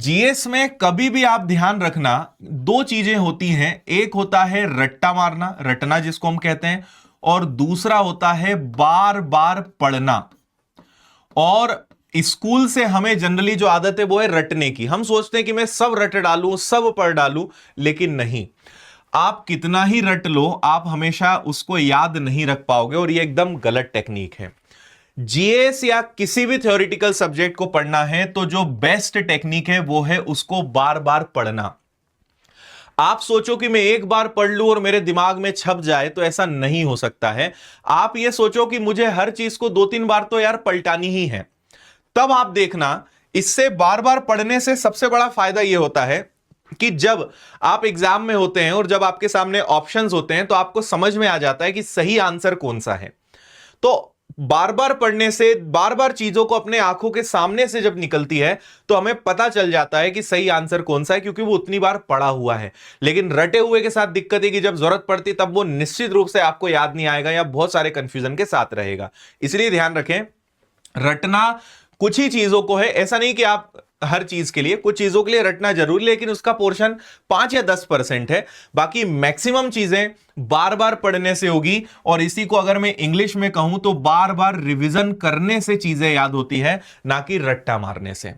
GS में कभी भी आप ध्यान रखना, दो चीजें होती हैं। एक होता है रट्टा मारना, रटना जिसको हम कहते हैं, और दूसरा होता है बार बार पढ़ना। और स्कूल से हमें जनरली जो आदत है वो है रटने की। हम सोचते हैं कि मैं सब रट डालूं, सब पढ़ डालूं, लेकिन नहीं। आप कितना ही रट लो, आप हमेशा उसको याद नहीं रख पाओगे, और ये एकदम गलत टेक्निक है। जीएस या किसी भी थ्योरेटिकल सब्जेक्ट को पढ़ना है तो जो बेस्ट टेक्निक है वो है उसको बार बार पढ़ना। आप सोचो कि मैं एक बार पढ़ लूं और मेरे दिमाग में छप जाए, तो ऐसा नहीं हो सकता है। आप ये सोचो कि मुझे हर चीज को दो तीन बार तो यार पलटानी ही है, तब आप देखना। इससे बार बार पढ़ने से सबसे बड़ा फायदा यह होता है कि जब आप एग्जाम में होते हैं और जब आपके सामने ऑप्शंस होते हैं तो आपको समझ में आ जाता है कि सही आंसर कौन सा है। तो बार बार पढ़ने से, बार बार चीजों को अपने आंखों के सामने से जब निकलती है तो हमें पता चल जाता है कि सही आंसर कौन सा है, क्योंकि वो उतनी बार पढ़ा हुआ है। लेकिन रटे हुए के साथ दिक्कत है कि जब जरूरत पड़ती तब वो निश्चित रूप से आपको याद नहीं आएगा या बहुत सारे कंफ्यूजन के साथ रहेगा। इसलिए ध्यान रखें, रटना कुछ ही चीजों को है। ऐसा नहीं कि आप हर चीज के लिए, कुछ चीजों के लिए रटना जरूरी, लेकिन उसका पोर्शन 5 या 10% है। बाकी मैक्सिमम चीजें बार बार पढ़ने से होगी। और इसी को अगर मैं इंग्लिश में कहूं तो बार बार रिवीजन करने से चीजें याद होती है, ना कि रट्टा मारने से।